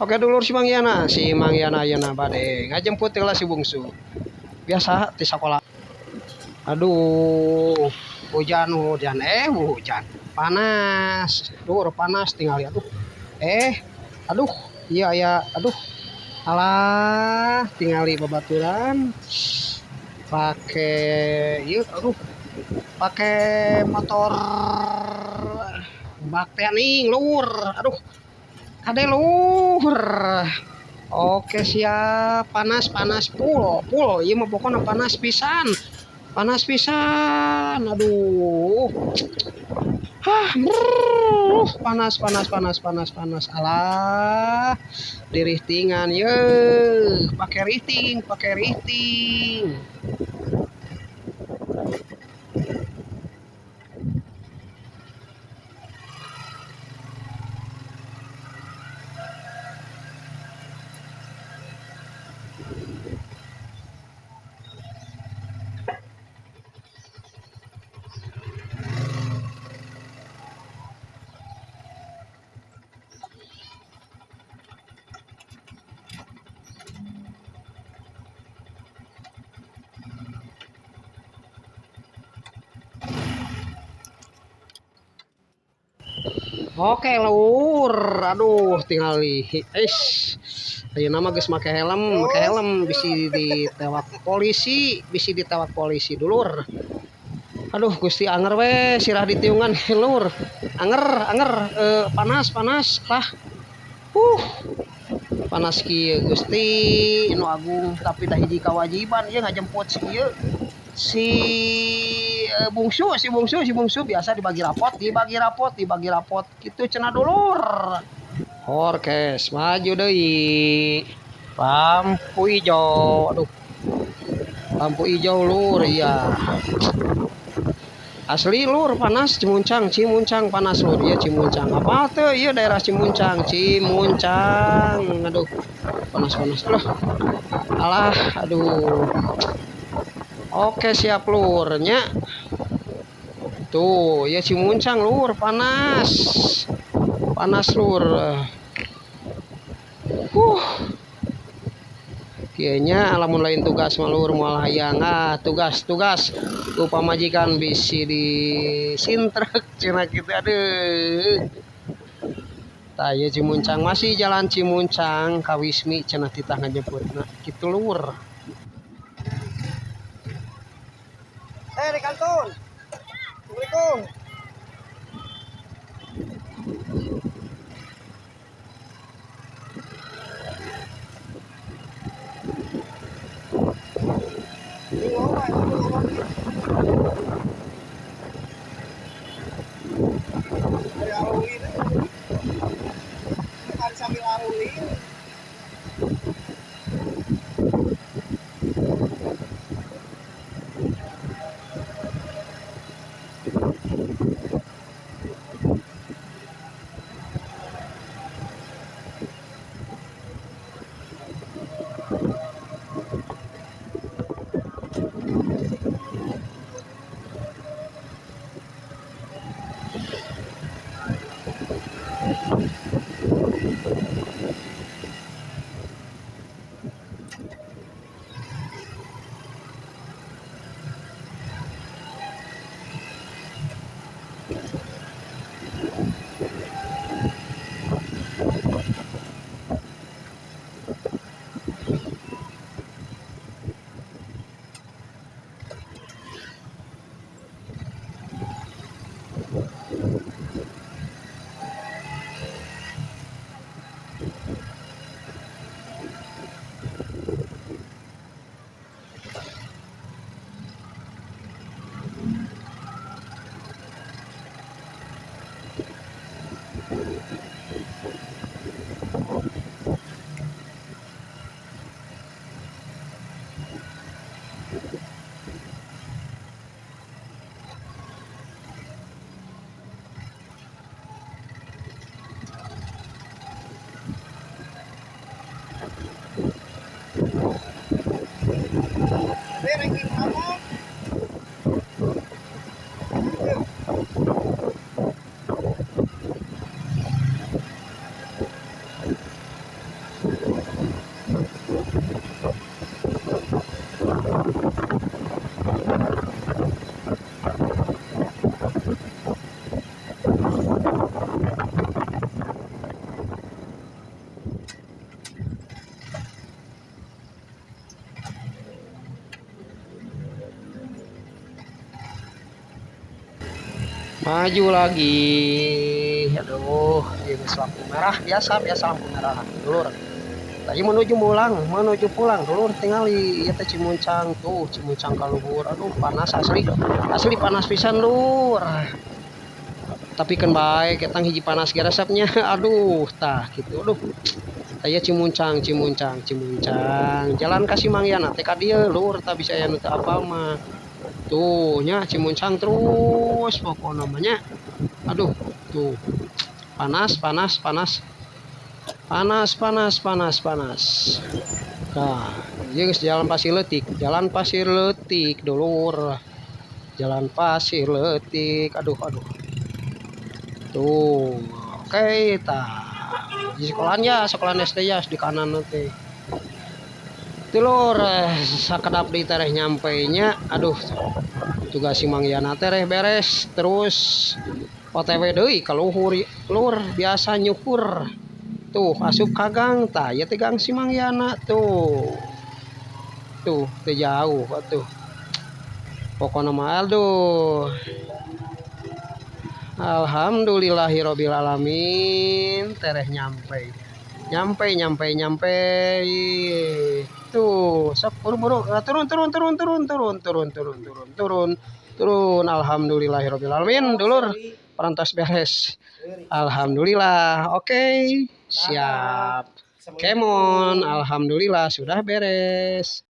Oke dulur si Mang Yana ayeuna bade ngajemput heula si bungsu. Biasa di sekolah. Aduh, hujan. Panas. Dur panas tinggal ya. Aduh, iya ya, aduh. Alah, tinggali babaturan pakai yuk aduh pakai motor bak tening lur aduh kade lur. Oke siap panas panas pul iya mah pokoknya panas pisan aduh panas alah dirihtingan ye pakai rihting. Oke lur, aduh tinggal ayo nama guys make helm bisi ditewak polisi dulur. Aduh Gusti anger we sirah ditiungan lur. Anger panas lah. Uh, panas kieu Gusti nu agung tapi dah hiji kewajiban ieu ngajemput si ieu. Si bungsu biasa dibagi rapot gitu cenah dulur. Orkes maju deui. Lampu hijau. Aduh. Lampu hijau lur iya. Asli lur panas Cimuncang panas lur ya Cimuncang. Apa tuh iya daerah Cimuncang. Aduh. Panas. Alah aduh. Oke siap lurnya. Tuh ya Cimuncang lur panas lur. Kayaknya alamun lain tugas malur mual hayang tugas ku pamajikan bisi di sintrek cenah kitu aduh. Tah ye Cimuncang masih jalan Cimuncang ka Wismi cenah titah ngajemputna kitu lur. Di kantor. Assalamualaikum. Sambil aruli. Maju lagi. Aduh, ini lampu merah biasa lampu merah dulur. Tadi menuju pulang dulur tingali ieu teh Cimuncang tuh, Cimuncang ka luhur. Aduh, panas asli. Asli panas pisan lur. Tapi kan baik ketang hiji panas ge resepnya. Aduh, tah gitu. Aduh. Aya Cimuncang. Jalan ka Simangyan teh ka dieu lur, tah bisa aya nu teu apal mah. Tuh nya Cimuncang terus pokoknya namanya. Aduh, tuh. Panas. Nah, ieu geus jalan pasir leutik dulur. Jalan pasir leutik. Aduh. Tuh, oke tah. Di sekolahan SD ya di kanan nanti. Tilur sakedap di tereh nyampe nya. Aduh, tugas si Mangyana tereh beres terus OTW deui ka luhur lur biasa nyukur. Tuh asup ka gang tah ya teh gang si Mangyana tuh. Tuh teu jauh atuh. Pokona mah aduh. Alhamdulillahirabbil alamin tereh nyampe. Tuh sok buru-buru turun alhamdulillahirabbil alamin dulur parantos beres alhamdulillah oke siap kemon alhamdulillah sudah beres.